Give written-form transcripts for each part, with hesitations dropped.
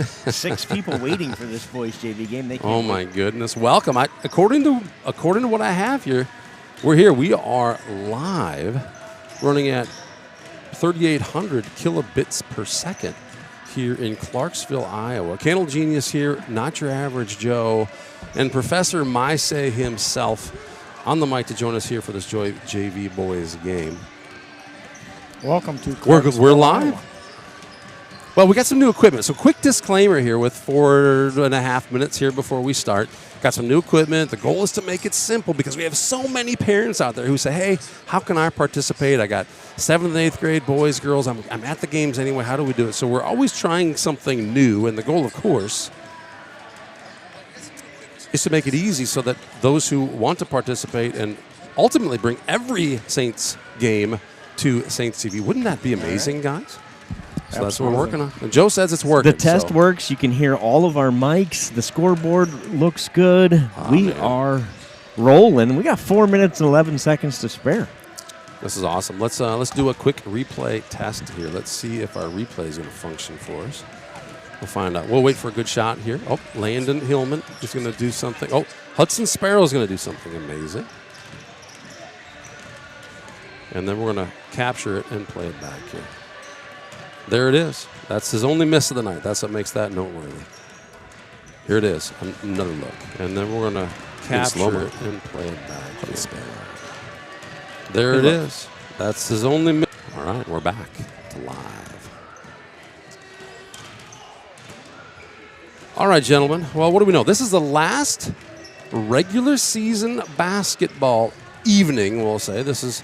6 people waiting for this boys JV game. They can't Oh my goodness! Welcome. According to what I have here, we're here. We are live, running at 3,800 kilobits per second here in Clarksville, Iowa. Candle Genius here, not your average Joe, and Professor Maise himself on the mic to join us here for this JV boys game. Welcome to Clarksville. We're live. Well, we got some new equipment. So quick disclaimer here with 4.5 minutes here before we start. Got some new equipment. The goal is to make it simple because we have so many parents out there who say, hey, how can I participate? I got 7th and 8th grade boys, girls. I'm at the games anyway. How do we do it? So we're always trying something new. And the goal, of course, is to make it easy so that those who want to participate and ultimately bring every Saints game to Saints TV. Wouldn't that be amazing, guys? So that's what we're working on. And Joe says it's working. The test works. You can hear all of our mics. The scoreboard looks good. We are rolling. We got 4 minutes and 11 seconds to spare. This is awesome. Let's do a quick replay test here. Let's see if our replay is going to function for us. We'll find out. We'll wait for a good shot here. Oh, Landon Hillman is going to do something. Oh, Hudson Sparrow is going to do something amazing. And then we're going to capture it and play it back here. There it is. That's his only miss of the night. That's what makes that noteworthy. Here it is. Another look. And then we're going to capture it and play it back here. There it is. That's his only miss. All right, we're back to live. All right, gentlemen. Well, what do we know? This is the last regular season basketball evening, we'll say. This is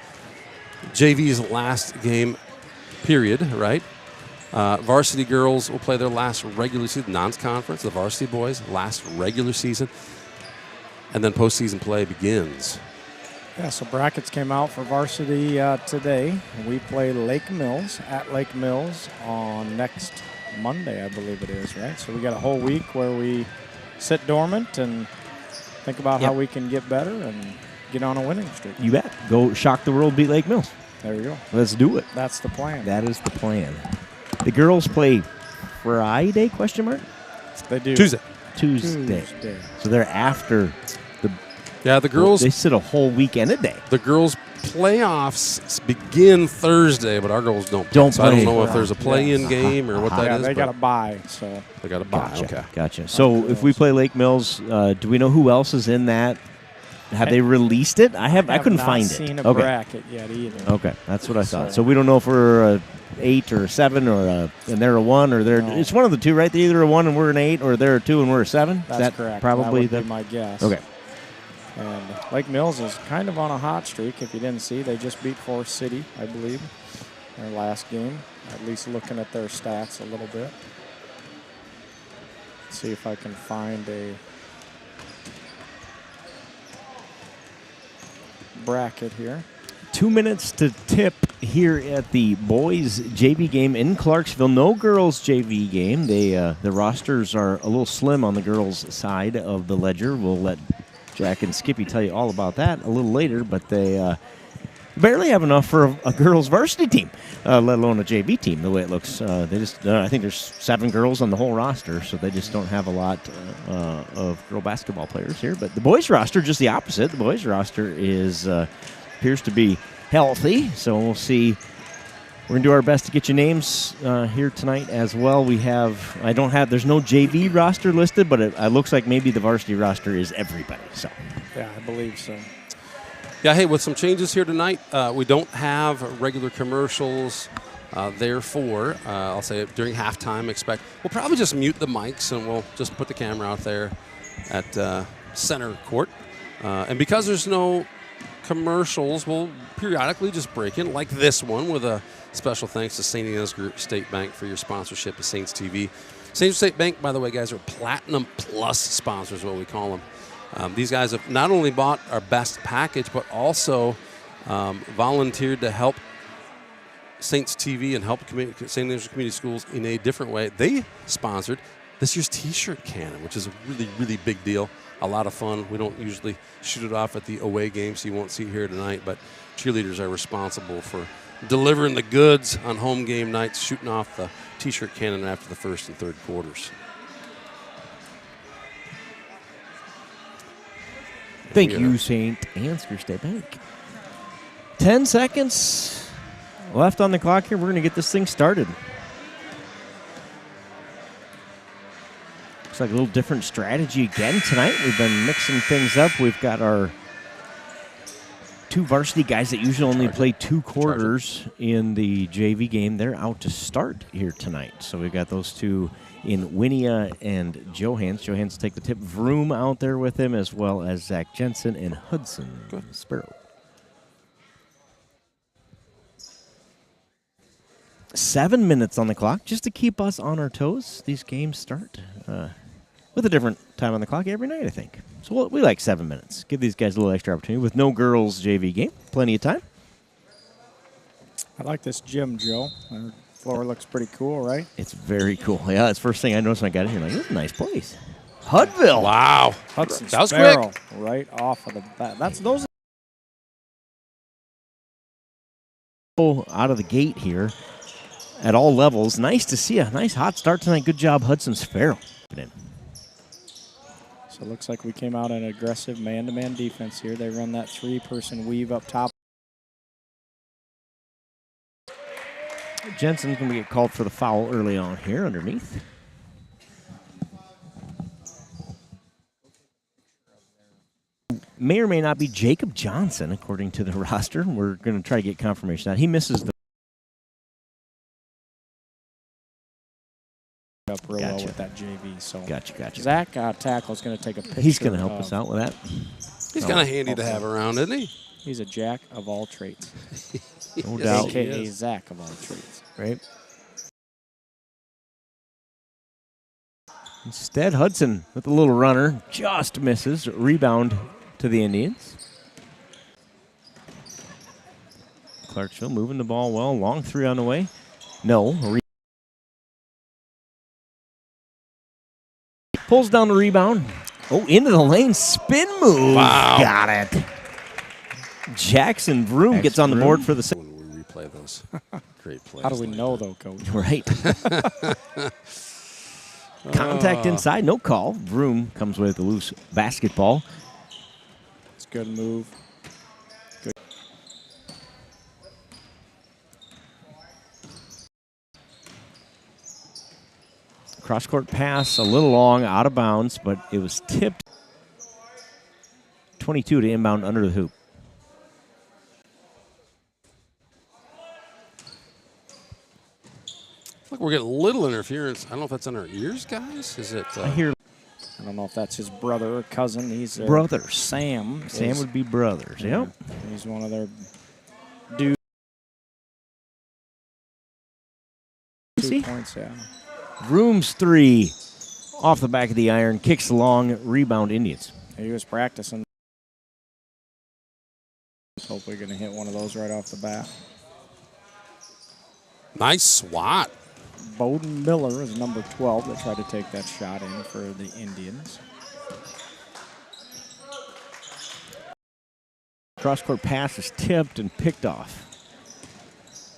JV's last game, period, right? Varsity girls will play their last regular season, non-conference. The varsity boys, last regular season. And then postseason play begins. Yeah, so brackets came out for varsity today. We play Lake Mills at Lake Mills on next Monday, I believe it is, right? So we got a whole week where we sit dormant and think about how we can get better and get on a winning streak. You bet. Go shock the world, beat Lake Mills. There you go. Let's do it. That's the plan. That is the plan. The girls play Friday, question mark? They do. Tuesday. So they're after the... Yeah, the girls... They sit a whole weekend a day. The girls' playoffs begin Thursday, but our girls don't play. So I don't know if there's a play-in game or what that is. They got a bye, so... They got a bye, okay. Gotcha. So if we play Lake Mills, do we know who else is in that? Have they released it? I couldn't find it. I haven't seen a bracket yet either. Okay, that's what I thought. So we don't know if we're a 8 or a 7 or and they're a 1 or they're. No. It's one of the two, right? They're either a 1 and we're an 8, or they're a 2 and we're a 7. That's correct. Probably that would be my guess. Okay. And Lake Mills is kind of on a hot streak. If you didn't see, they just beat Forest City, I believe, their last game. At least looking at their stats a little bit. Let's see if I can find a bracket here. 2 minutes to tip here at the boys JV game in Clarksville. No girls JV game. The rosters are a little slim on the girls' side of the ledger. We'll let Jack and Skippy tell you all about that a little later, but they barely have enough for a girls' varsity team, let alone a JV team, the way it looks. They just I think there's 7 girls on the whole roster, so they just don't have a lot of girl basketball players here. But the boys' roster, just the opposite. The boys' roster is appears to be healthy, so we'll see. We're going to do our best to get you names here tonight as well. There's no JV roster listed, but it looks like maybe the varsity roster is everybody. So, yeah, I believe so. Yeah, hey, with some changes here tonight, we don't have regular commercials. Therefore, I'll say it during halftime, we'll probably just mute the mics and we'll just put the camera out there at center court. And because there's no commercials, we'll periodically just break in, like this one, with a special thanks to St. Ansgar State Bank for your sponsorship of Saints TV. Saints State Bank, by the way, guys, are Platinum Plus sponsors, what we call them. These guys have not only bought our best package, but also volunteered to help Saints TV and help St. Ansgar Community Schools in a different way. They sponsored this year's T-shirt cannon, which is a really, really big deal. A lot of fun. We don't usually shoot it off at the away game, so you won't see it here tonight, but cheerleaders are responsible for delivering the goods on home game nights, shooting off the T-shirt cannon after the first and third quarters. Thank you, St. Ansgar State Bank. 10 seconds left on the clock here. We're going to get this thing started. Looks like a little different strategy again tonight. We've been mixing things up. We've got our two varsity guys that usually only play 2 quarters in the JV game. They're out to start here tonight. So we've got those two in Winia and Johans. Johans take the tip. Vroom out there with him, as well as Zach Jensen and Hudson Sparrow. 7 minutes on the clock just to keep us on our toes. These games start with a different time on the clock every night, I think. So we like 7 minutes. Give these guys a little extra opportunity with no girls JV game. Plenty of time. I like this gym, Joe. The floor looks pretty cool, right? It's very cool. Yeah, that's the first thing I noticed when I got in here. Like, this is a nice place. Hudville. Wow. Hudson That was Sparrow quick. right off of the bat. Those out of the gate here at all levels. Nice to see a nice hot start tonight. Good job, Hudson Sparrow. So it looks like we came out in aggressive man-to-man defense here. They run that 3-person weave up top. Jensen's going to get called for the foul early on here underneath. May or may not be Jacob Johnson, according to the roster. We're going to try to get confirmation on that. He misses the Up real well with that JV. So Gotcha. Zach Tackle's going to take a picture. He's going to help us out with that. He's kind of handy to have around, isn't he? He's a jack of all trades. No doubt. AKA Zach of all trades. Right. Instead, Hudson with a little runner just misses. Rebound to the Indians. Clarksville moving the ball well. Long 3 on the way. No. Pulls down the rebound. Oh, into the lane. Spin move. Wow. Got it. Jackson Vroom gets on the board for the second. When we replay those great plays. How do we know, though, Coach? Right. Contact inside. No call. Vroom comes with a loose basketball. It's a good move. Good. Cross-court pass, a little long, out of bounds, but it was tipped. 22 to inbound under the hoop. Look, we're getting a little interference. I don't know if that's in our ears, guys. Is it? I hear I don't know if that's his brother or cousin. He's brothers. Sam. Sam would be brothers. Yep. He's one of their dudes. 2 points, yeah. Vroom's 3 off the back of the iron, kicks long, rebound Indians. He was practicing. Hopefully going to hit one of those right off the bat. Nice swat. Bowden Miller is number 12 that tried to take that shot in for the Indians. Cross-court pass is tipped and picked off.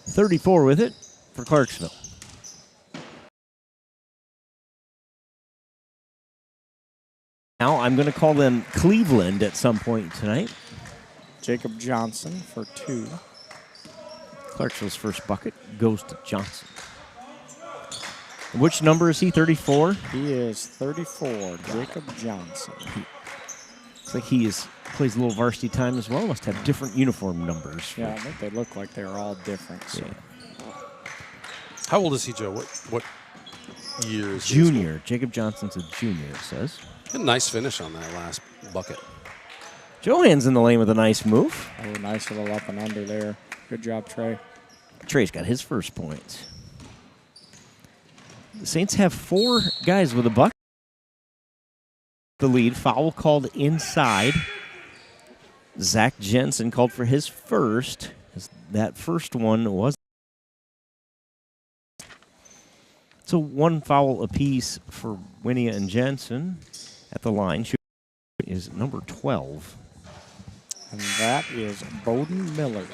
34 with it for Clarksville. Now I'm going to call them Cleveland at some point tonight. Jacob Johnson for 2. Clarksville's first bucket goes to Johnson. Which number is he, 34? He is 34, Jacob Johnson. Looks like he plays a little varsity time as well. Must have different uniform numbers. Yeah, I think they look like they're all different. So. Yeah. How old is he, Joe? What year is he? Junior. Jacob Johnson's a junior, it says. A nice finish on that last bucket. Johan's in the lane with a nice move. Oh, nice little up and under there. Good job, Trey. Trey's got his first points. The Saints have 4 guys with a bucket. The lead. Foul called inside. Zach Jensen called for his first. That first one was. So 1 foul apiece for Winia and Jensen at the line. Is number 12. And that is Bowden Miller.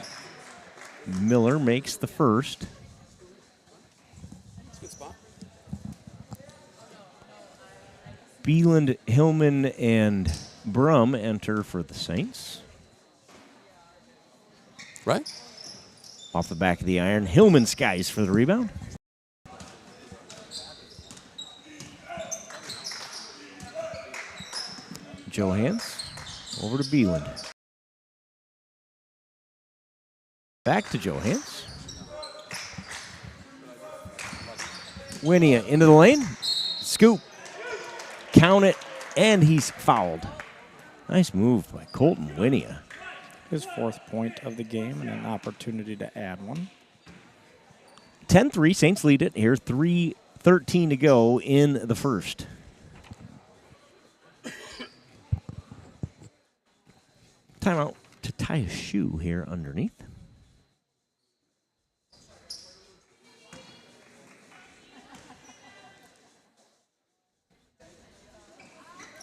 Miller makes the first. Good spot. Beeland, Hillman, and Brum enter for the Saints. Right. Off the back of the iron, Hillman skies for the rebound. Johans over to Beeland. Back to Johans. Winia into the lane. Scoop. Count it, and he's fouled. Nice move by Colton Winia. His 4th point of the game and an opportunity to add one. 10-3, Saints lead it. Here's 3:13 to go in the first. Timeout to tie a shoe here underneath.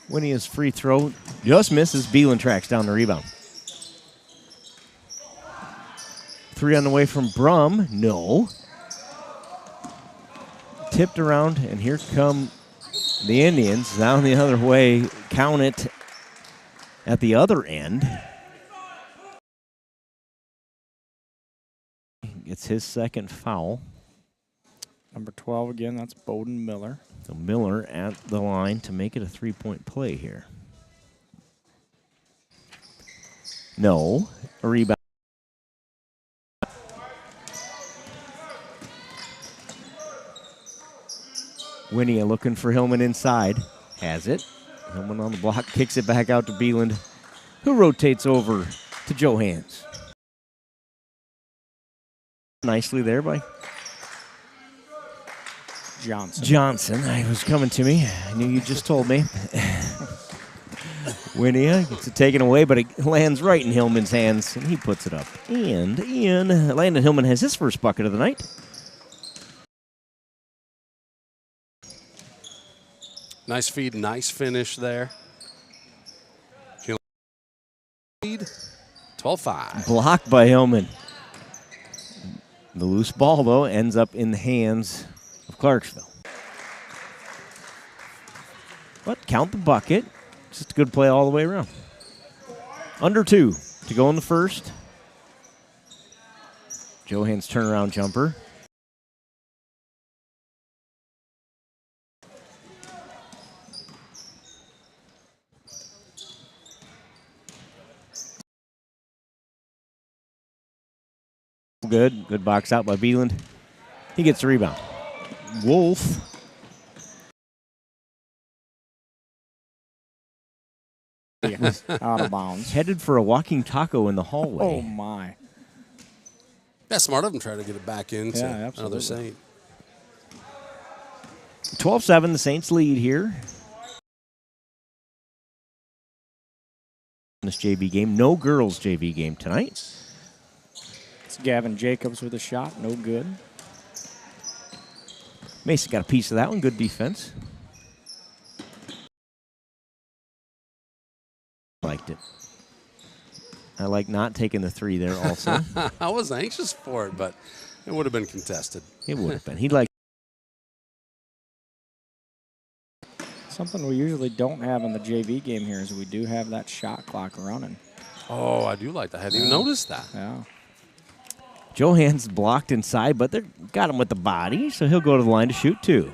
Winia's free throw just misses. Beeland tracks down the rebound. 3 on the way from Brum. No. Tipped around, and here come the Indians down the other way. Count it at the other end. Gets his 2nd foul. Number 12 again, that's Bowden Miller. So Miller at the line to make it a 3-point play here. No. A rebound. Winia looking for Hillman inside. Has it. Hillman on the block, kicks it back out to Beeland, who rotates over to Johans. Nicely there by Johnson. I was coming to me. I knew you just told me. Winia gets it taken away, but it lands right in Hillman's hands, and he puts it up. And in. Landon Hillman has his first bucket of the night. Nice feed, nice finish there. Lead, 12-5. Blocked by Hillman. The loose ball, though, ends up in the hands of Clarksville. But count the bucket. Just a good play all the way around. Under 2 to go in the first. Johans turnaround jumper. Good box out by Beeland. He gets the rebound. Wolf. Out of bounds. Headed for a walking taco in the hallway. Oh, my. That's smart of him trying to get it back into another absolutely. Saint. 12-7, the Saints lead here. This JV game. No girls JV game tonight. Gavin Jacobs with a shot, no good. Mason got a piece of that one. Good defense. Liked it. I like not taking the 3 there also. I was anxious for it, but it would have been contested. It would have been. He'd like. Something we usually don't have in the JV game here is we do have that shot clock running. Oh, I do like that. I hadn't even noticed that. Yeah. Johans blocked inside, but they got him with the body, so he'll go to the line to shoot 2.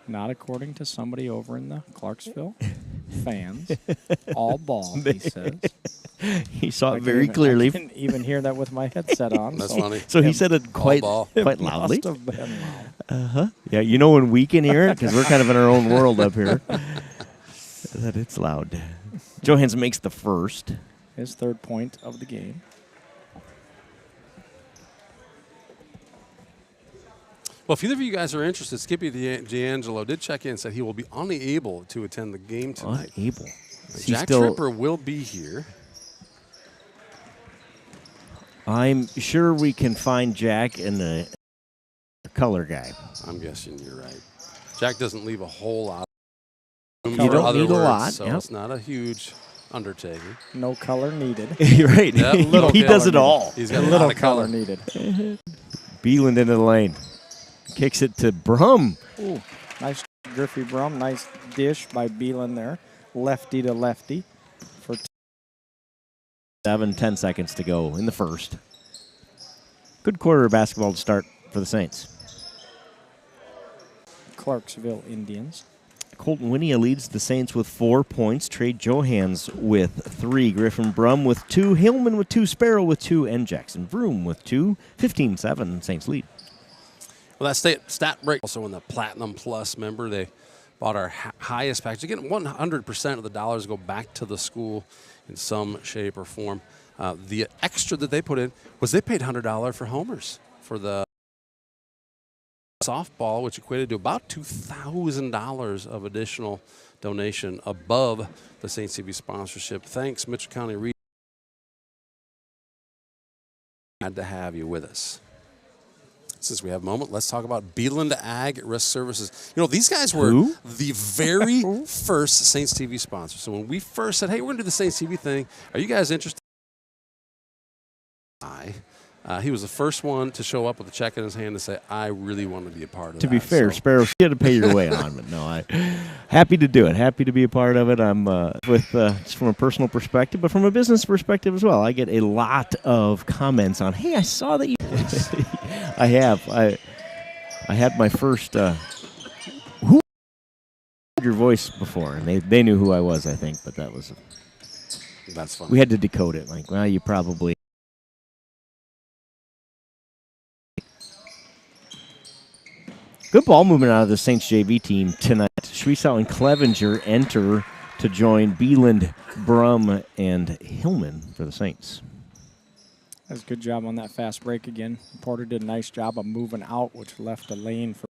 Not according to somebody over in the Clarksville fans. All ball, he says. He saw it very clearly. I didn't even hear that with my headset on. That's funny. So he said it quite loudly. Must have been loud. Yeah, you know when we can hear it, because we're kind of in our own world up here, that it's loud. Johans makes the first. His 3rd point of the game. Well, if either of you guys are interested, Skippy D'Angelo did check in and said he will be unable to attend the game tonight. Unable. Jack Tripper will be here. I'm sure we can find Jack and the color guy. I'm guessing you're right. Jack doesn't leave a whole lot. You don't need a lot. So it's not a huge undertaking. No color needed. Right. Yep, He does it all. He's got A a little lot of color color. needed. Beeland into the lane. Kicks it to Brum. Ooh, nice Griffey Brum. Nice dish by Beelan there. Lefty to lefty. For 10 seconds to go in the first. Good quarter of basketball to start for the Saints. Clarksville Indians. Colton Winia leads the Saints with 4 points. Trey Johans with 3. Griffin Brum with 2. Hillman with 2. Sparrow with 2. And Jackson Vroom with 2. 15-7. Saints lead. Well, that stat break also in the Platinum Plus member. They bought our highest package. Again, 100% of the dollars go back to the school in some shape or form. The extra that they put in was they paid $100 for homers for the softball, which equated to about $2,000 of additional donation above the St. CV sponsorship. Thanks, Mitchell County Region. Glad to have you with us. Since we have a moment, let's talk about Beeland Ag Risk Services. You know, these guys were the very first Saints TV sponsor. So when we first said, hey, we're going to do the Saints TV thing, are you guys interested? He was the first one to show up with a check in his hand and say, I really want to be a part of that. To be fair, Sparrow, you had to pay your way on, but no, happy to do it. Happy to be a part of it. I'm just from a personal perspective, but from a business perspective as well. I get a lot of comments on, hey, I saw that you. I have. I had my first. Who heard your voice before, and they knew who I was, I think, but that's fun. We had to decode it. Like, well, you probably. Good ball movement out of the Saints JV team tonight. Schwiesau and Clevenger enter to join Beeland, Brum, and Hillman for the Saints. That's a good job on that fast break again. Porter did a nice job of moving out, which left a lane for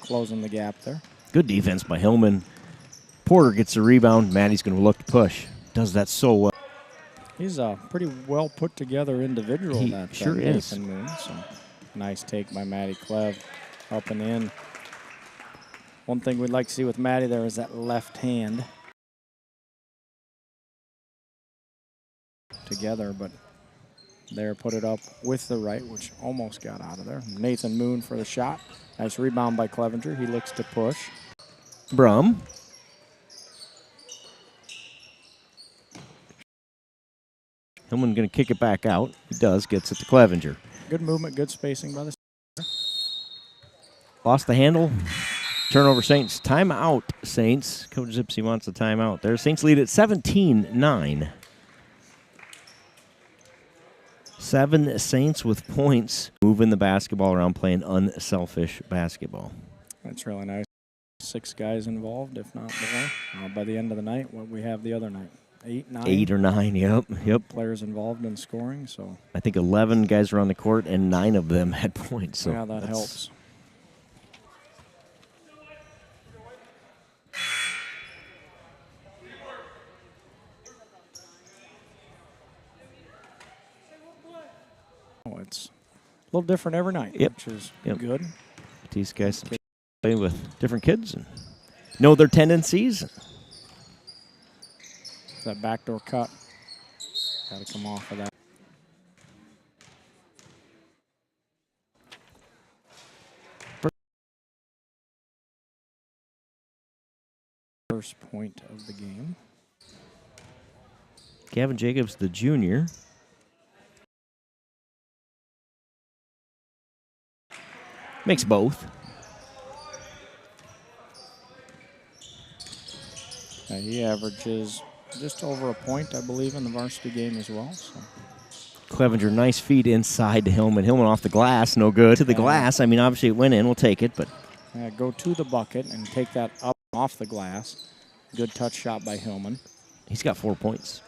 closing the gap there. Good defense by Hillman. Porter gets the rebound. Maddie's going to look to push. Does that so well. He's a pretty well put together individual. He that sure is. Nathan Moon. So nice take by Maddie Clev, up and in. One thing we'd like to see with Maddie there is that left hand together, but there put it up with the right, which almost got out of there. Nathan Moon for the shot. Nice rebound by Clevenger. He looks to push. Brum. Hillman going to kick it back out. He does. Gets it to Clevenger. Good movement, good spacing by the center. Lost the handle. Turnover Saints. Timeout Saints. Coach Zipsy wants a timeout there. Saints lead at 17-9. 7 Saints with points. Moving the basketball around, playing unselfish basketball. That's really nice. 6 guys involved, if not more. By the end of the night, what we have the other night. 8, 9? 8 or 9, yep. Players involved in scoring, so. I think 11 guys were on the court, and 9 of them had points. So yeah, that helps. Oh, it's a little different every night, which is good. These guys play with different kids and know their tendencies. That backdoor cut. Got to come off of that. First point of the game. Gavin Jacobs, the junior. Makes both. He averages just over a point, I believe, in the varsity game as well. So. Clevenger, nice feed inside to Hillman. Hillman off the glass, no good. To the glass, I mean, obviously it went in. We'll take it, but. Go to the bucket and take that up off the glass. Good touch shot by Hillman. He's got 4 points.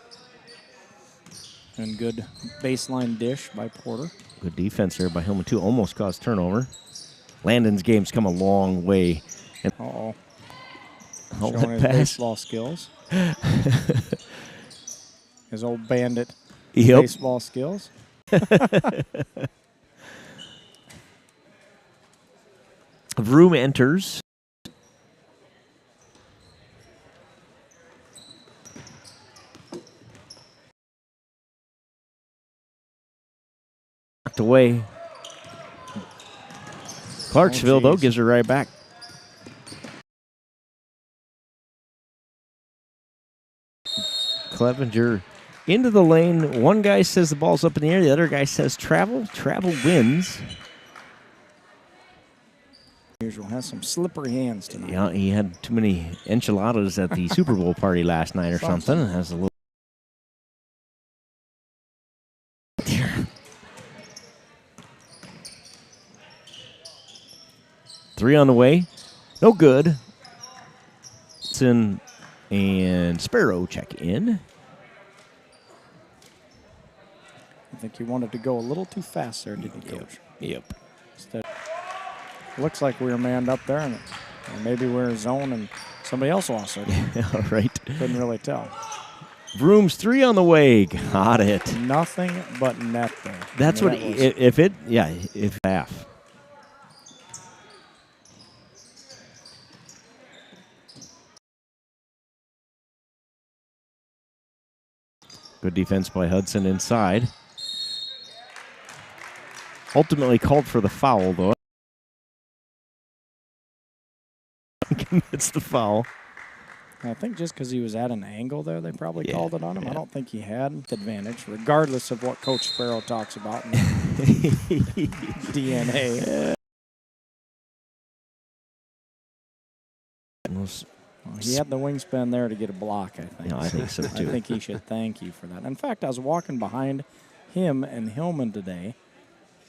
And good baseline dish by Porter. Good defense here by Hillman, too. Almost caused turnover. Landon's game's come a long way. Uh-oh. Showing his baseball skills. His old bandit baseball skills. Vroom enters. knocked away. Clarksville, though, gives her right back. Clevenger into the lane. One guy says the ball's up in the air. The other guy says travel. Travel wins. Usual has some slippery hands tonight. Yeah, he had too many enchiladas at the Super Bowl party last night or something. Has a little. Three on the way. No good. And Sparrow check in. I think he wanted to go a little too fast there, didn't he, Coach? Yep. Instead, looks like we were manned up there, and or maybe we're in zone and somebody else lost it. All right. Couldn't really tell. Vroom's three on the way. Got it. Nothing but net there. That's what, if half. Good defense by Hudson inside. Ultimately called for the foul, though. Commits the foul. I think just because he was at an angle there, they probably called it on him. I don't think he had advantage, regardless of what Coach Sparrow talks about in DNA. He had the wingspan there to get a block, I think. Yeah, I think so, too. I think he should thank you for that. In fact, I was walking behind him and Hillman today,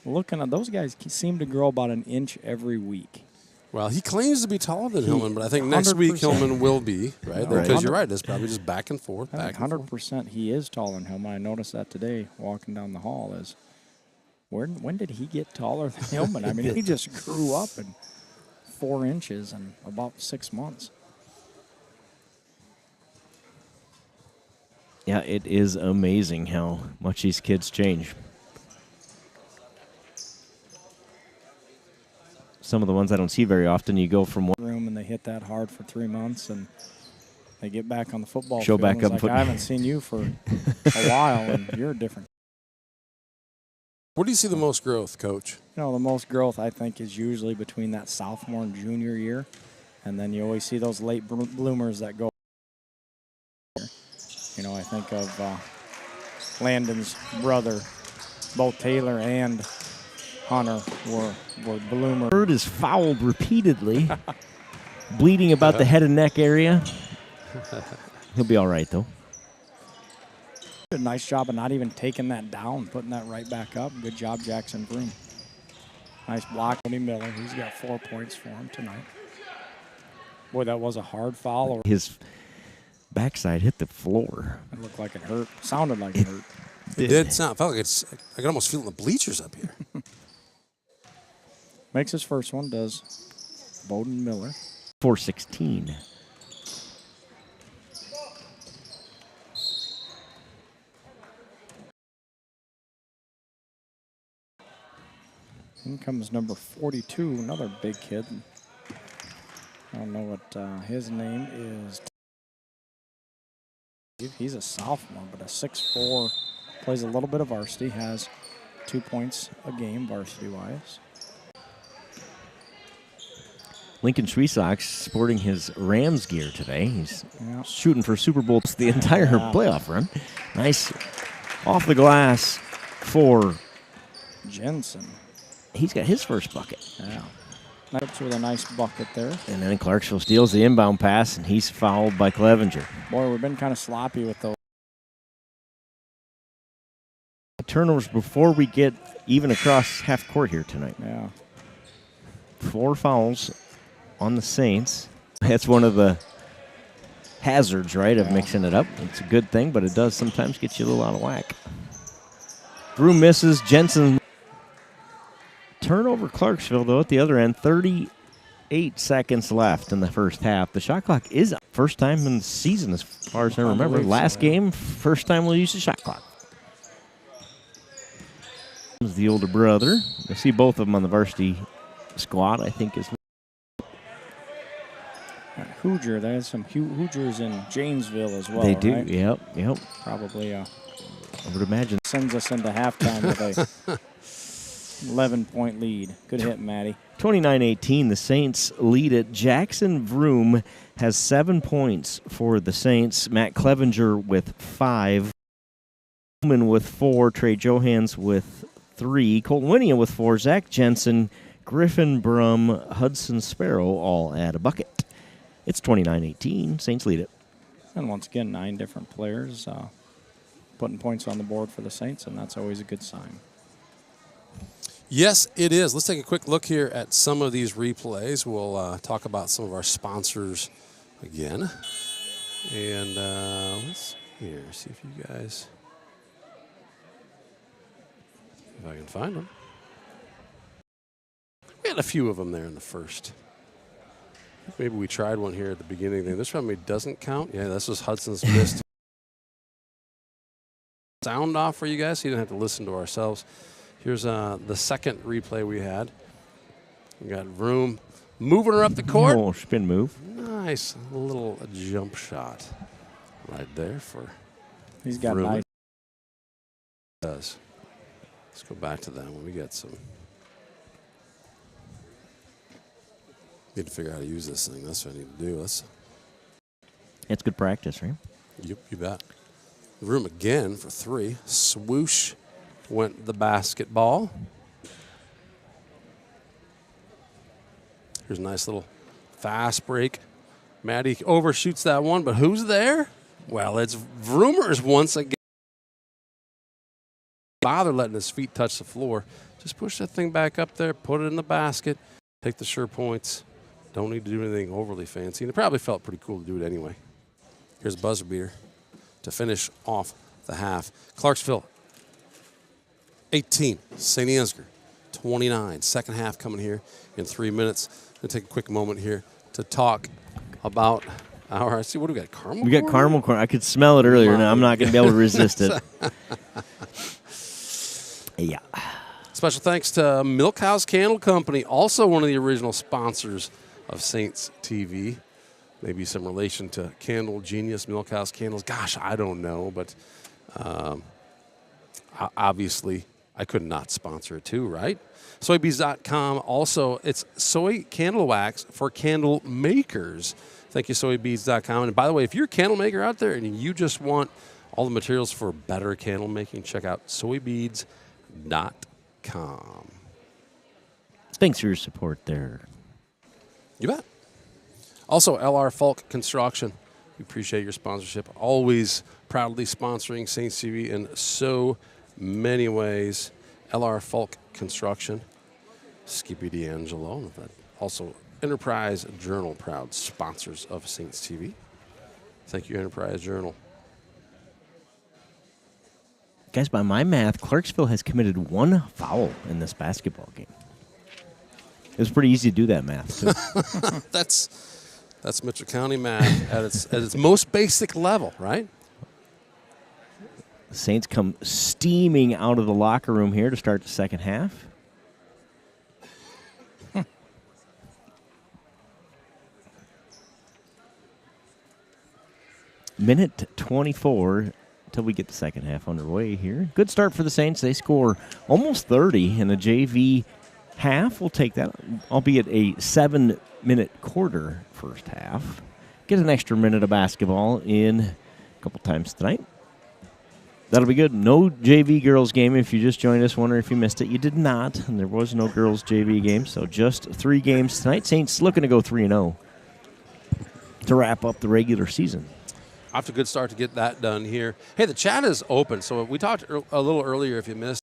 looking at those guys seem to grow about an inch every week. Well, he claims to be taller than Hillman, but I think next week Hillman will be, right? Because you're right, it's probably just back and forth, I think 100% he is taller than Hillman. I noticed that today walking down the hall. When did he get taller than Hillman? I mean, he just grew up in 4 inches in about 6 months. Yeah, it is amazing how much these kids change. Some of the ones I don't see very often, you go from one room and they hit that hard for 3 months and they get back on the football show field. back up. Like, I haven't seen you for a while and you're different. Where do you see the most growth, Coach? You know, the most growth I think is usually between that sophomore and junior year, and then you always see those late bloomers that go. You know, I think of Landon's brother, both Taylor and Hunter were bloomers. Bird is fouled repeatedly, bleeding about the head and neck area. He'll be all right, though. Did a nice job of not even taking that down, putting that right back up. Good job, Jackson Broom. Nice block, Tony Miller. He's got 4 points for him tonight. Boy, that was a hard foul. His backside hit the floor. It looked like it hurt. Sounded like it hurt. It did sound. Felt like I could almost feel it in the bleachers up here. Makes his first one, does Bowden Miller. 4-16. In comes number 42, another big kid. I don't know what his name is. He's a sophomore, but a 6'4", plays a little bit of varsity, has 2 points a game varsity-wise. Lincoln Schwesox sporting his Rams gear today. He's shooting for Super Bowl the entire playoff run. Nice off the glass for Jensen. He's got his first bucket. Yeah. Nice with a nice bucket there. And then Clarksville steals the inbound pass, and he's fouled by Clevenger. Boy, we've been kind of sloppy with those. Turnovers before we get even across half court here tonight. Yeah. 4 fouls on the Saints. That's one of the hazards, right, of mixing it up. It's a good thing, but it does sometimes get you a little out of whack. Broom misses. Jensen. Turnover Clarksville, though, at the other end. 38 seconds left in the first half. The shot clock is up. First time in the season, as far as I remember. Last game, first time we'll use the shot clock. This is the older brother. You'll see both of them on the varsity squad, I think, is Hoosier. There's some Hoosiers in Janesville as well. They do, right? Yep. Probably I would imagine. sends us into halftime with a 11-point lead. Good hit, Maddie. 29-18, the Saints lead it. Jackson Vroom has 7 points for the Saints. Matt Clevenger with 5. Coleman with 4. Trey Johans with 3. Colton Winia with 4. Zach Jensen, Griffin Brum, Hudson Sparrow all add a bucket. It's 29-18. Saints lead it. And once again, 9 different players putting points on the board for the Saints, and that's always a good sign. Yes, it is. Let's take a quick look here at some of these replays. We'll talk about some of our sponsors again. And let's here, see if you guys, if I can find them. We had a few of them there in the first. Maybe we tried one here at the beginning. This probably doesn't count. Yeah, this was Hudson's missed. Sound off for you guys, so you didn't have to listen to ourselves. Here's the second replay we had. We got Vroom moving her up the court. Oh, spin move. Nice little jump shot right there for He's got Vroom. nice. Does. Let's go back to that when we get some. Need to figure out how to use this thing. That's what I need to do. It's good practice, right? Yep, you bet. Vroom again for 3. Swoosh went the basketball. Here's a nice little fast break. Maddie overshoots that one, but who's there? Well, it's Vroomers once again. Bother letting his feet touch the floor. Just push that thing back up there, put it in the basket, take the sure points. Don't need to do anything overly fancy. And it probably felt pretty cool to do it anyway. Here's a buzzer beater to finish off the half. Clarksville 18, St. Ansgar 29. Second half coming here in 3 minutes. I'm going to take a quick moment here to talk about our, see, what do we got, caramel We got corn? caramel corn. I could smell it earlier. Now I'm not going to be able to resist it. Yeah. Special thanks to Milk House Candle Company, also one of the original sponsors of Saints TV. Maybe some relation to Candle Genius, Milk House Candles. Gosh, I don't know, but obviously I could not sponsor it too, right? Soybeads.com also, it's soy candle wax for candle makers. Thank you, soybeads.com. And by the way, if you're a candle maker out there and you just want all the materials for better candle making, check out soybeads.com. Thanks for your support there. You bet. Also, LR Falk Construction. We appreciate your sponsorship. Always proudly sponsoring Saints TV in so many ways. LR Falk Construction. Skippy D'Angelo. Also, Enterprise Journal, proud sponsors of Saints TV. Thank you, Enterprise Journal. Guys, by my math, Clarksville has committed 1 foul in this basketball game. It was pretty easy to do that math, too. That's Mitchell County math at its most basic level, right? The Saints come steaming out of the locker room here to start the second half. Minute 24 until we get the second half underway here. Good start for the Saints. They score almost 30 in a JV half. We'll take that, albeit a 7-minute quarter first half. Get an extra minute of basketball in a couple times tonight. That'll be good. No JV girls game. If you just joined us, wondering if you missed it, you did not. And there was no girls JV game, so just 3 games tonight. Saints looking to go 3-0 to wrap up the regular season. Off to a good start to get that done here. Hey, the chat is open. So we talked a little earlier, if you missed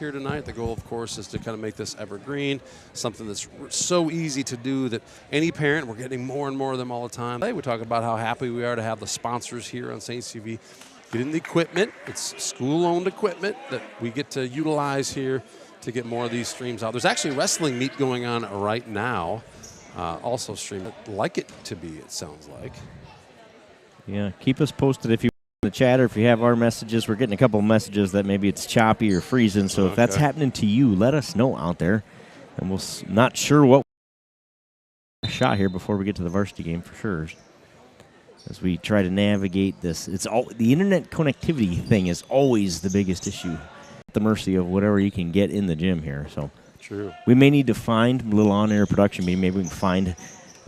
here tonight, the goal, of course, is to kind of make this evergreen, something that's so easy to do that any parent, we're getting more and more of them all the time. Today we talk about how happy we are to have the sponsors here on Saints TV. Getting the equipment, it's school-owned equipment that we get to utilize here to get more of these streams out. There's actually a wrestling meet going on right now, also streamed. Like it to be, it sounds like. Yeah, keep us posted if you in the chat or if you have our messages. We're getting a couple of messages that maybe it's choppy or freezing. So if that's happening to you, let us know out there. And we'll not sure what shot here before we get to the varsity game for sure. As we try to navigate this, it's all the internet connectivity thing is always the biggest issue the mercy of whatever you can get in the gym here. So True. we may need to find a little on-air production meeting. Maybe we can find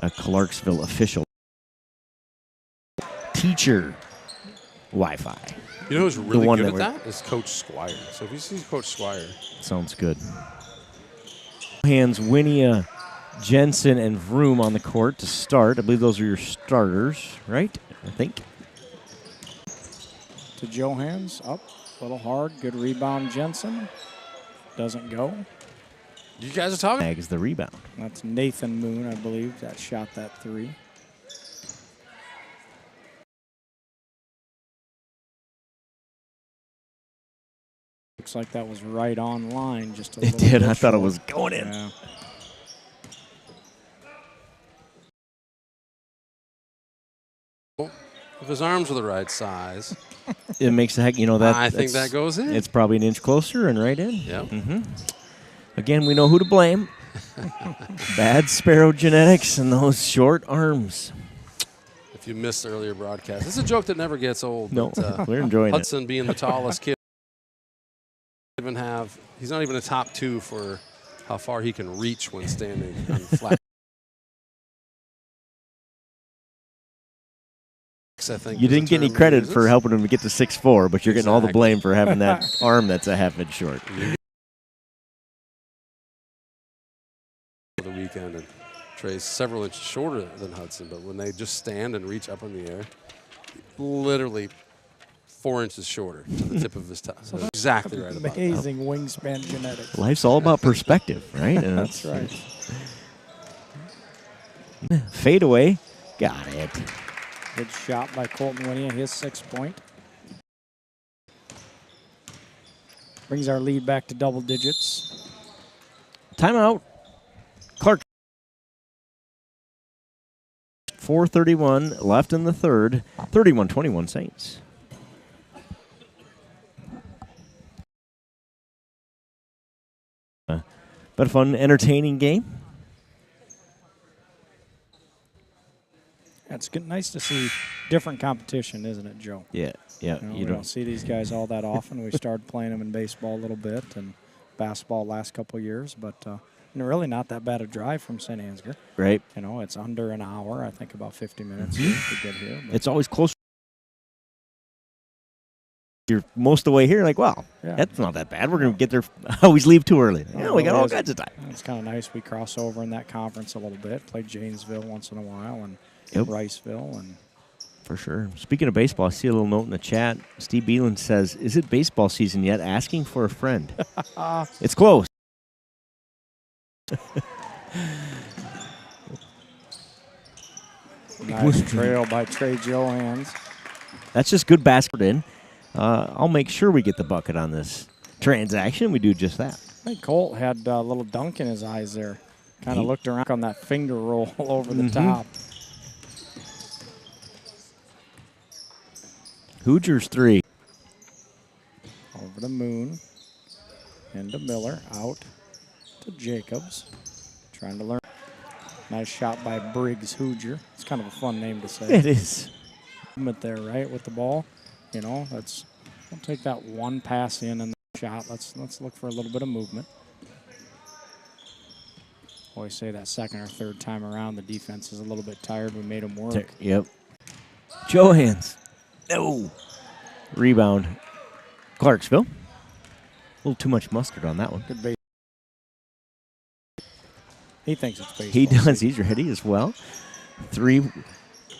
a Clarksville official teacher Wi-Fi. You know who's really one good that at that? Is Coach Squire. So if you see Coach Squire. Sounds good. Hands, Winia, Jensen, and Vroom on the court to start. I believe those are your starters, right? I think. To Johans, up, a little hard. Good rebound, Jensen. Doesn't go. You guys are talking? Bags the rebound. That's Nathan Moon, I believe, that shot that three. Looks like that was right on line. Just a It little did. bit I thought it short. was going in. Yeah. If his arms are the right size, It makes the heck, that. I think that goes in. It's probably an inch closer and right in. Yep. Again, we know who to blame. Bad Sparrow genetics and those short arms. If you missed the earlier broadcast, it's a joke that never gets old. No, but, we're enjoying Hudson being the tallest kid, he's not even a top two for how far he can reach when standing on flat. I think You didn't get any credit for helping him to get to 6'4", but you're getting all the Exactly. blame for having that arm that's a half inch short. The weekend, and Trey's several inches shorter than Hudson, but when they just stand and reach up in the air, literally 4 inches shorter to the tip of his toe. So exactly right about that. Amazing wingspan genetics. Life's all about perspective, right? And That's right. Fade away. Got it. Good shot by Colton Winia, his 6 point. Brings our lead back to double digits. Timeout. Clark. 4:31 left in the third. 31-21 Saints. But a fun, entertaining game. It's good, nice to see different competition, isn't it, Joe? Yeah, yeah. We don't see these guys all that often. We started playing them in baseball a little bit and basketball last couple of years, but really not that bad a drive from St. Ansgar. Right. It's under an hour, I think about 50 minutes to get here. But It's always close. You're most of the way here, like, wow, Yeah. that's not that bad. We're going to get there. Always leave too early. Yeah, we got all kinds of time. It's kind of nice. We cross over in that conference a little bit, play Janesville once in a while and Yep. Riceville. And For sure. Speaking of baseball, I see a little note in the chat. Steve Beelan says, is it baseball season yet? Asking for a friend. It's close. nice trail by Trey Johans. That's just good basket in. I'll make sure we get the bucket on this transaction. We do just that. I think Colt had a little dunk in his eyes there. Kind of looked around on that finger roll over the top. Hoosiers 3. Over to Moon. Into Miller. Out to Jacobs. Trying to learn. Nice shot by Briggs Hoosier. It's kind of a fun name to say. It is. Movement there, right, with the ball. Let's we'll take that one pass in and the shot. Let's look for a little bit of movement. Always say that second or third time around, the defense is a little bit tired. We made them work. Yep. Johans. No. Rebound. Clarksville. A little too much mustard on that one. Good base. He thinks it's baseball. He does. He's ready as well. 3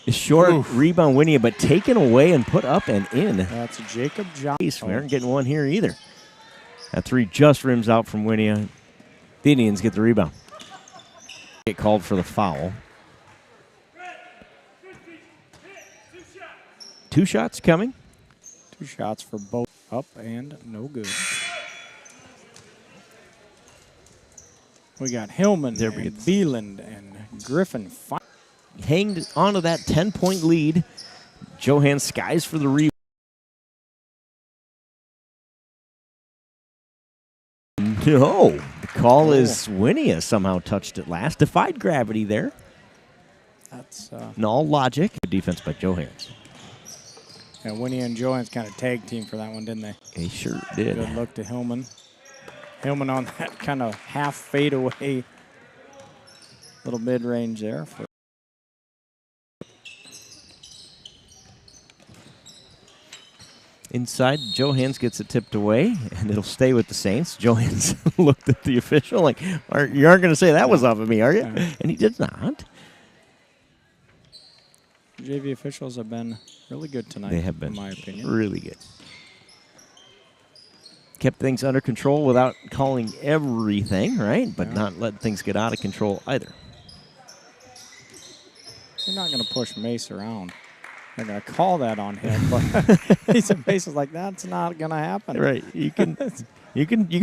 is short. Oof. Rebound Winnie, but taken away and put up and in. That's Jacob Johnson. We aren't getting one here either. That 3 just rims out from Winnie. The Indians get the rebound. Get called for the foul. 2 shots coming. 2 shots for both. Up and no good. We got Hillman There we and go. Beeland and Griffin. Hanged onto that 10-point lead. Johan skies for the rebound. No, the call is Winnie has somehow touched it last. Defied gravity there. That's In all logic. Good defense by Johans. And Winnie and Joanne's kind of tag team for that one, didn't they? They sure did. Good look to Hillman. Hillman on that kind of half fadeaway little mid-range there. Inside, Johans gets it tipped away, and it'll stay with the Saints. Johans looked at the official like, you aren't going to say that was off of me, are you? And he did not. JV officials have been really good tonight. They have been, in my opinion. really good. Kept things under control without calling everything, right? But not letting things get out of control either. You're not going to push Mace around. They're going to call that on him, but Mace is like, that's not going to happen. Right. You can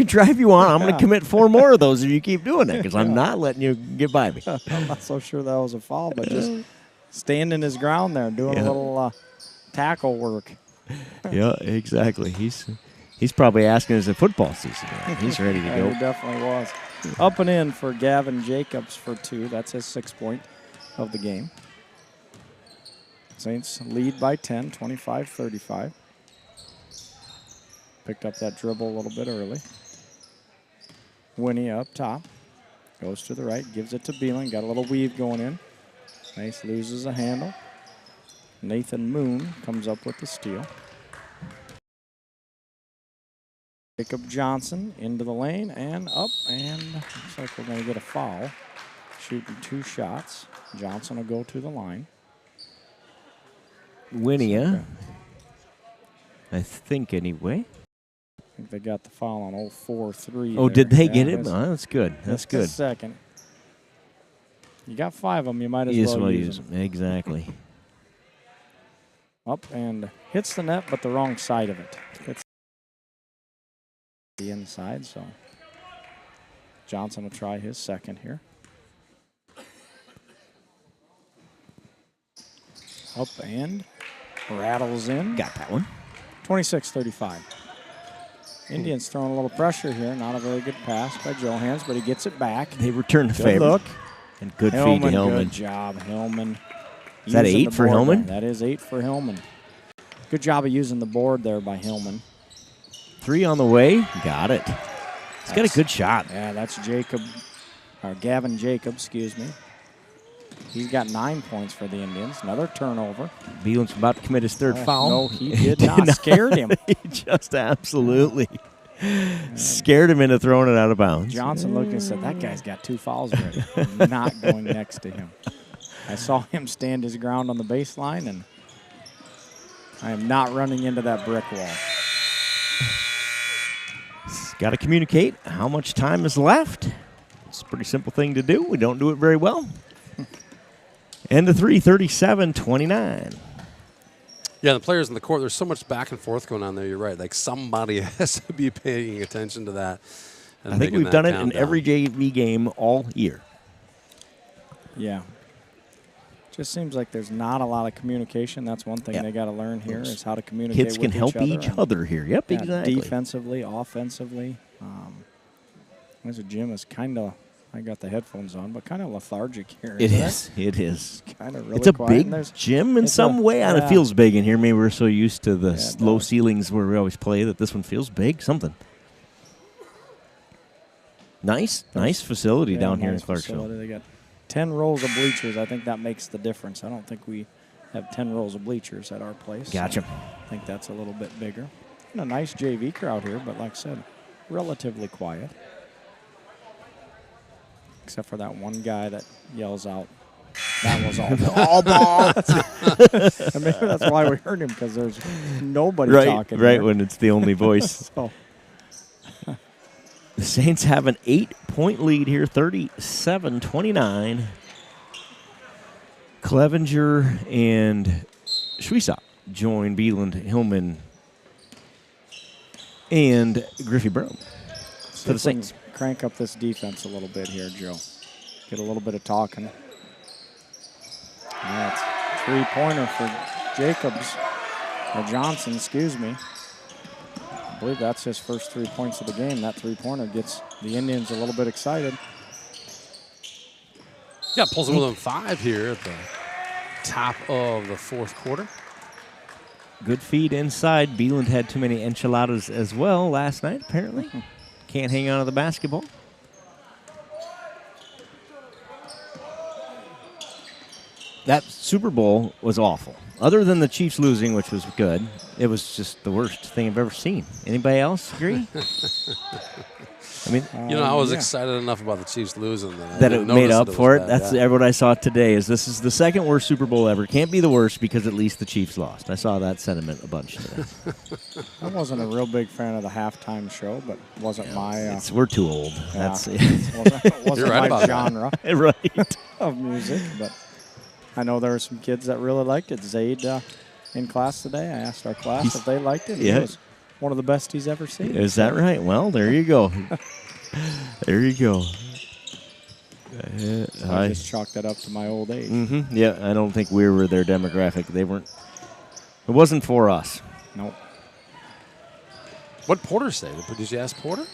try if you want. I'm going to commit 4 more of those if you keep doing it, because I'm not letting you get by me. I'm not so sure that was a foul, but just standing his ground there, doing a little tackle work. Yeah, exactly. He's probably asking, is it football season? He's ready to go. He definitely was. Up and in for Gavin Jacobs for 2. That's his 6th point of the game. Saints lead by 10, 25-35. Picked up that dribble a little bit early. Winnie up top. Goes to the right, gives it to Beelan. Got a little weave going in. Mace loses a handle. Nathan Moon comes up with the steal. Jacob Johnson into the lane and up, and looks like we're going to get a foul. Shooting 2 shots. Johnson will go to the line. Winia, I think anyway. I think they got the foul on 0-4-3. Oh, did they get him? Oh, that's good. That's good. Second. You got 5 of them. You might as well use them. Exactly. Up and hits the net, but the wrong side of it. Hits the inside, so Johnson will try his second here. Up and rattles in. Got that one. 26-35. Indians throwing a little pressure here. Not a very good pass by Johans, but he gets it back. They return the Good favor. look. And good feed to Hillman. Good job, Hillman. Is that 8 for Hillman? That is 8 for Hillman. Good job of using the board there by Hillman. 3 on the way. Got it. He's got a good shot. Yeah, that's Gavin Jacobs, excuse me. He's got 9 points for the Indians. Another turnover. Beelan's about to commit his 3rd foul. No, he did not. Scared him. He just absolutely scared him into throwing it out of bounds. Johnson looked and said, that guy's got 2 fouls already. I'm not going next to him. I saw him stand his ground on the baseline, and I am not running into that brick wall. Got to communicate how much time is left. It's a pretty simple thing to do. We don't do it very well. And the 3, 37-29. Yeah, the players in the court, there's so much back and forth going on there. You're right. Like, somebody has to be paying attention to that. I think we've done it in every JV game all year. Yeah. Just seems like there's not a lot of communication. That's one thing they got to learn here is how to communicate Kids can help each other here. Yep, exactly. Defensively, offensively. Jim is kind of, I got the headphones on, but kind of lethargic here. It is. It is. Kind of really it's a quiet. big gym in some way. And it feels big in here. Maybe we're so used to the low ceilings where we always play that this one feels big. Something. Nice facility down here in Clarksville. They got 10 rows of bleachers. I think that makes the difference. I don't think we have 10 rows of bleachers at our place. Gotcha. So I think that's a little bit bigger. And a nice JV crowd here, but like I said, relatively quiet. Except for that one guy that yells out, that was all ball. And maybe that's why we heard him, because there's nobody talking. Right, here. when it's the only voice. The Saints have an 8-point lead here, 37-29. Clevenger and Schwiesock join Beeland, Hillman, and Griffey Brown for the Saints. Crank up this defense a little bit here, Joe. Get a little bit of talking. That's 3-pointer for Jacobs, or Johnson, excuse me. I believe that's his first 3 points of the game. That 3-pointer gets the Indians a little bit excited. Yeah, pulls them within 5 here at the top of the 4th quarter. Good feed inside. Beeland had too many enchiladas as well last night, apparently. Can't hang on to the basketball. That Super Bowl was awful. Other than the Chiefs losing, which was good, it was just the worst thing I've ever seen. Anybody else agree? I mean, I was excited enough about the Chiefs losing that it made up for it. Bad. That's what I saw today. This is the second worst Super Bowl ever. Can't be the worst because at least the Chiefs lost. I saw that sentiment a bunch today. I wasn't a real big fan of the halftime show, but wasn't my. We're too old. Yeah, That's wasn't You're right my about genre right. of music, but I know there were some kids that really liked it. Zayd in class today, I asked our class if they liked it. Yeah. It was one of the best he's ever seen. Is that right? Well, there you go. There you go. I just chalked that up to my old age. Mm-hmm. Yeah, I don't think we were their demographic. They weren't. It wasn't for us. Nope. What Porter say? Did you ask Porter?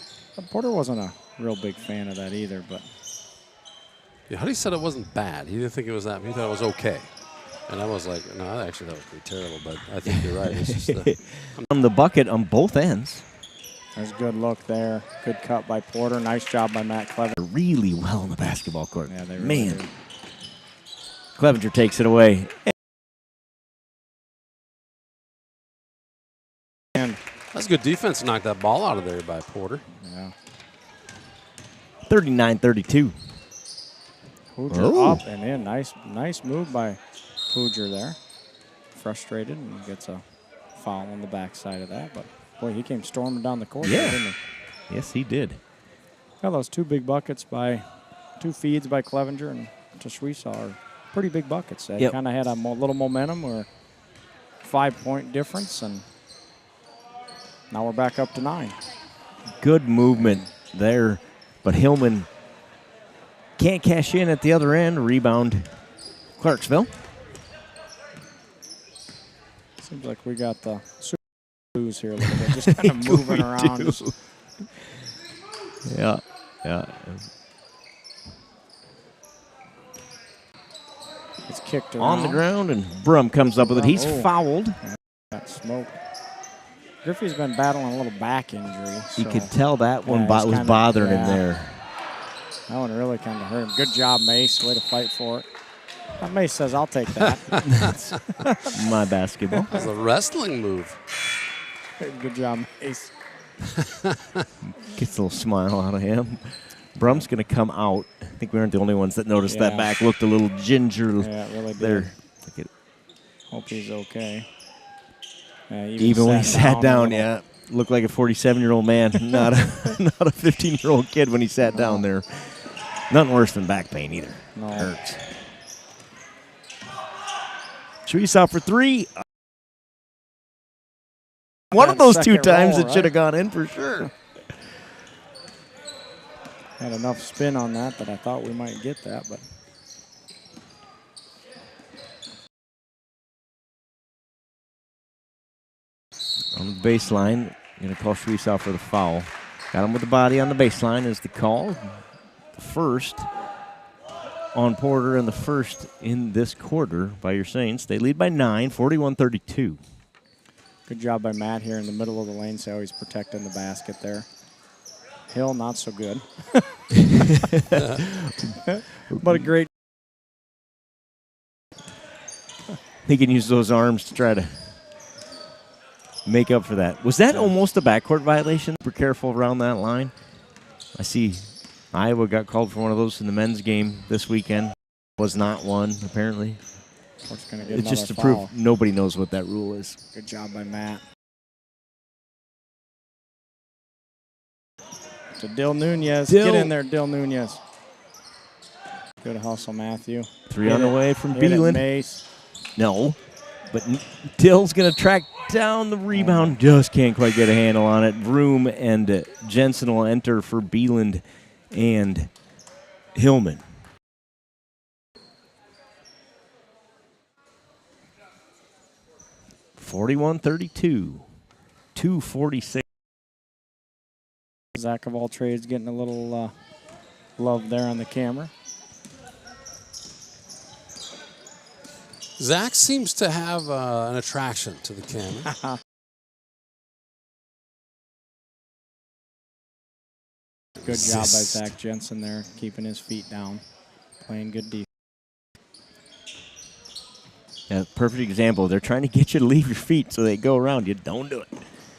Porter wasn't a real big fan of that either, but Yeah, Huddy said it wasn't bad. He didn't think it was that. He thought it was okay. And I was like, no, actually that was pretty terrible. But I think you're right. It's just on the bucket on both ends. there's a good look there. Good cut by Porter. Nice job by Matt Clevenger. Really well in the basketball court. Yeah, they really Man. do. Clevenger takes it away. And that's good defense to knock that ball out of there by Porter. yeah, 39-32. Hooger up and in. Nice move by Hooger there. Frustrated and gets a foul on the backside of that. But boy, he came storming down the court. Yeah. Didn't he? Yes, he did. Yeah, those two feeds by Clevenger and Tashwisa are pretty big buckets. They kind of had a little momentum or 5-point difference, and now we're back up to 9. Good movement there, but Hillman can't cash in at the other end. Rebound, Clarksville. Seems like we got the super blues here a little bit, just kind of moving around. Do. Yeah. It's kicked around. On the ground, and Brum comes up with it. He's Oh. fouled. Got smoked. Griffey's been battling a little back injury. You so could tell that one he's was kinda- bothering him yeah. there. That one really kind of hurt him. Good job, Mace. Way to fight for it. Mace says, I'll take that. My basketball. That was a wrestling move. Good job, Mace. Gets a little smile out of him. Brum's going to come out. I think we aren't the only ones that noticed that back. Looked a little ginger Yeah, it really did. there. Hope he's okay. Yeah, Even when he sat down, yeah. Looked like a 47-year-old man, not a 15-year-old kid when he sat down there. Nothing worse than back pain either. No. Hurts. Treesaw for 3. One of those two second times roll, it should have gone in for sure. Had enough spin on that I thought we might get that, but On the baseline, going to call Treesaw for the foul. Got him with the body on the baseline is the call. The first on Porter and the first in this quarter by your Saints. They lead by 9, 41-32. good job by Matt here in the middle of the lane. So he's protecting the basket there. Hill, not so good. But a great. He can use those arms to try to make up for that. Was that almost a backcourt violation? We're careful around that line. I see Iowa got called for one of those in the men's game this weekend. Was not one, apparently. Gonna get It's just to another foul. prove nobody knows what that rule is. Good job by Matt. To Dill Nunez. Dill. Get in there, Dill Nunez. Good hustle, Matthew. 3 on the way from Hit it, Beeland. Mace. No, but Dill's going to track down the rebound. Just can't quite get a handle on it. Vroom and Jensen will enter for Beeland and Hillman. (41-32), 2:46. Zach of all trades getting a little love there on the camera. Zach seems to have an attraction to the camera. Good job by Zach Jensen there, keeping his feet down, playing good defense. Yeah, perfect example. They're trying to get you to leave your feet so they go around you. Don't do it.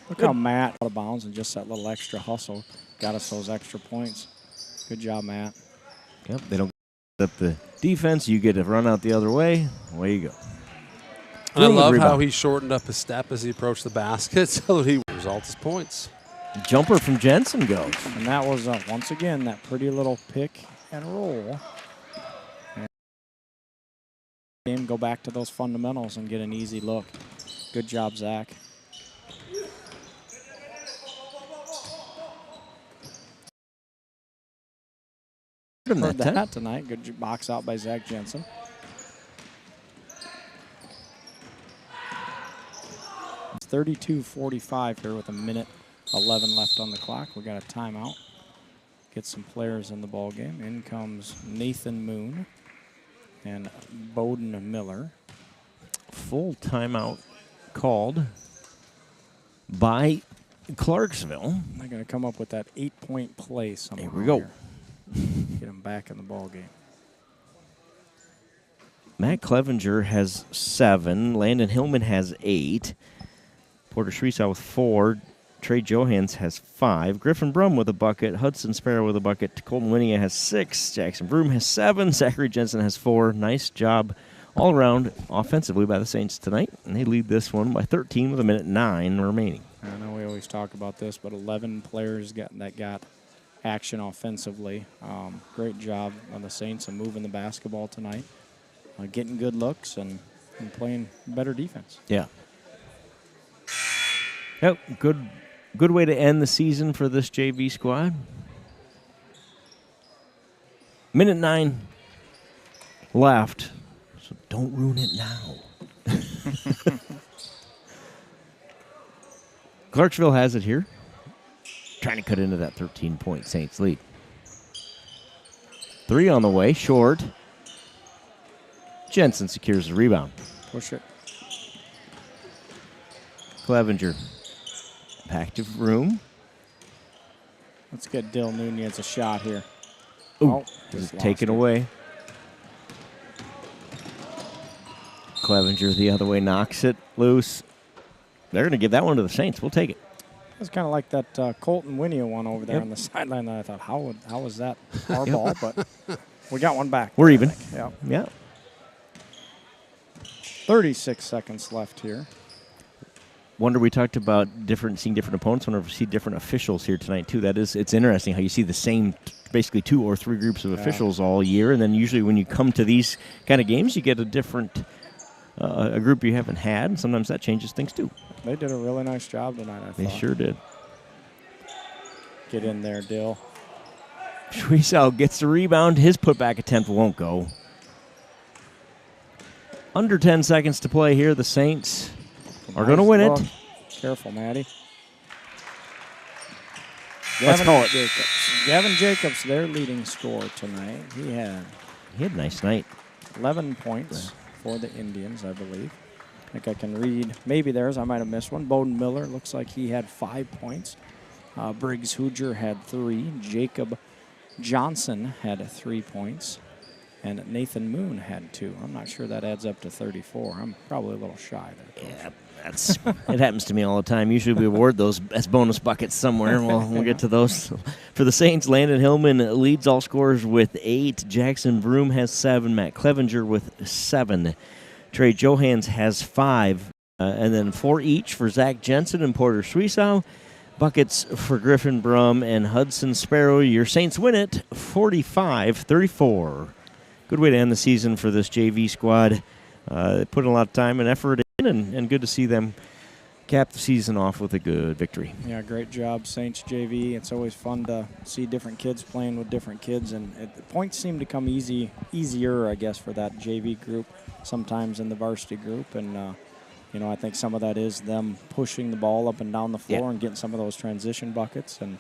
Look how Matt out of bounds and just that little extra hustle got us those extra points. Good job, Matt. Yep, they don't get up the defense. You get to run out the other way. Away you go. And I love how he shortened up his step as he approached the basket so that he result his points. Jumper from Jensen goes. And that was, once again, that pretty little pick and roll. And go back to those fundamentals and get an easy look. Good job, Zach. Heard that tonight. Good box out by Zach Jensen. It's 32-45 here with a minute 11 left on the clock. We got a timeout. Get some players in the ball game. In comes Nathan Moon and Bowden Miller. Full timeout called by Clarksville. They're going to come up with that 8-point play somehow. Here we go. Get them back in the ball game. Matt Clevenger has 7. Landon Hillman has 8. Porter Shriesau with 4. Trey Johans has 5. Griffin Brum with a bucket. Hudson Sparrow with a bucket. Colton Winnia has 6. Jackson Broom has 7. Zachary Jensen has 4. Nice job all around offensively by the Saints tonight. And they lead this one by 13 with a minute 9 remaining. I know we always talk about this, but 11 players that got action offensively. Great job on the Saints of moving the basketball tonight, getting good looks and playing better defense. Yeah. Yep, good way to end the season for this JV squad. Minute 9 left, so don't ruin it now. Clarksville has it here. Trying to cut into that 13-point Saints lead. 3 on the way, short. Jensen secures the rebound. Push it. Clevenger. Active room. Let's get Dill Nunez a shot here. Ooh, just taken away. Clevenger the other way knocks it loose. They're going to give that one to the Saints. We'll take it. It's kind of like that Colton Winnia one over there on the sideline. That I thought, how was that our ball? But we got one back. We're even. Yeah. 36 seconds left here. Wonder we talked about seeing different opponents. Wonder if we see different officials here tonight too. It's interesting how you see the same, basically 2 or 3 groups of officials all year, and then usually when you come to these kind of games, you get a different a group you haven't had, and sometimes that changes things too. They did a really nice job tonight, I thought. They sure did. Get in there, Dill. Shriesau gets the rebound. His putback attempt won't go. Under 10 seconds to play here. The Saints are going to win it. Careful, Maddie. Let's call it. Gavin Jacobs, their leading scorer tonight. He had a nice night. 11 points for the Indians, I believe. I think I can read maybe theirs. I might have missed one. Bowden Miller looks like he had 5 points. Briggs Hooger had 3. Jacob Johnson had 3 points. And Nathan Moon had 2. I'm not sure that adds up to 34. I'm probably a little shy there, Coach. Yeah, it happens to me all the time. Usually we award those as bonus buckets somewhere. We'll get to those. For the Saints, Landon Hillman leads all scorers with 8. Jackson Broom has 7. Matt Clevenger with 7. Trey Johans has 5. And then 4 each for Zach Jensen and Porter Shriesau. Buckets for Griffin Brum and Hudson Sparrow. Your Saints win it 45-34. Good way to end the season for this JV squad. They put a lot of time and effort in, and good to see them cap the season off with a good victory. Yeah, great job, Saints JV. It's always fun to see different kids playing with different kids, and the points seem to come easier, I guess, for that JV group sometimes in the varsity group. And, I think some of that is them pushing the ball up and down the floor and getting some of those transition buckets. And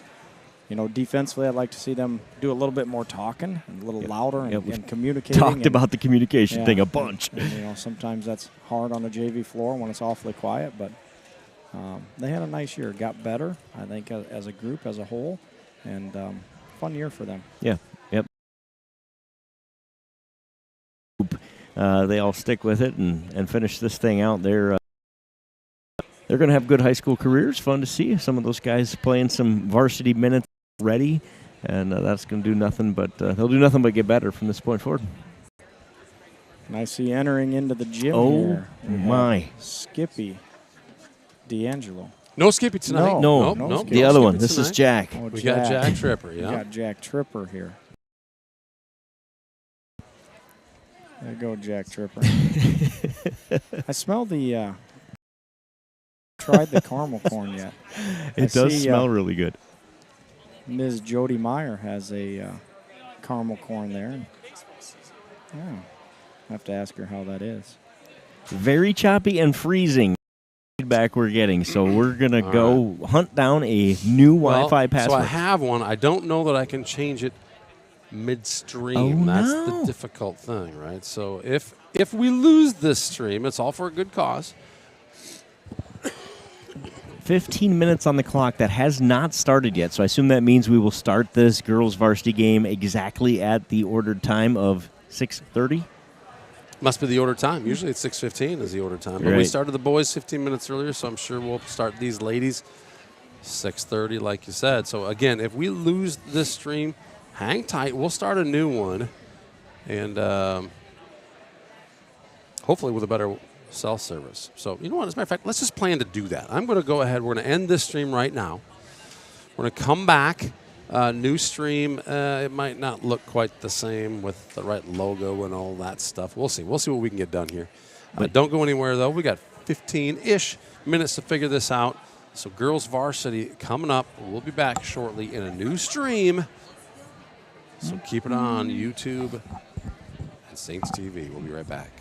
defensively, I'd like to see them do a little bit more talking, and a little louder, and communicating. Talked about the communication thing a bunch. And, sometimes that's hard on the JV floor when it's awfully quiet, but they had a nice year. Got better, I think, as a group, as a whole, and fun year for them. Yeah. Yep. They all stick with it and finish this thing out. They're going to have good high school careers. Fun to see some of those guys playing some varsity minutes already, and that's going to do nothing but they'll do nothing but get better from this point forward. And I see entering into the gym here. Oh, my. Skippy D'Angelo. No Skippy tonight. No. Skippy. The other one. Skippy This is tonight. Jack. Oh, We got Jack Tripper, yeah. We got Jack Tripper here. There you go, Jack Tripper. I smell the... tried the caramel corn yet. It does smell really good. Ms. Jody Meyer has a caramel corn there. I have to ask her how that is. Very choppy and freezing feedback we're getting, so we're going to go hunt down a new Wi-Fi password. So I have one. I don't know that I can change it midstream. That's the difficult thing, right? So if we lose this stream, it's all for a good cause. 15 minutes on the clock. That has not started yet, so I assume that means we will start this girls varsity game exactly at the ordered time of 6:30. Must be the order time. Usually it's 6:15 is the order time. But we started the boys 15 minutes earlier, so I'm sure we'll start these ladies 6:30, like you said. So, again, if we lose this stream, hang tight. We'll start a new one, and hopefully with a better cell service. So, you know what? As a matter of fact, let's just plan to do that. I'm going to go ahead. We're going to end this stream right now. We're going to come back. New stream. It might not look quite the same with the right logo and all that stuff. We'll see. We'll see what we can get done here. Don't go anywhere, though. We got 15-ish minutes to figure this out. So girls varsity coming up. We'll be back shortly in a new stream. So keep it on YouTube and Saints TV. We'll be right back.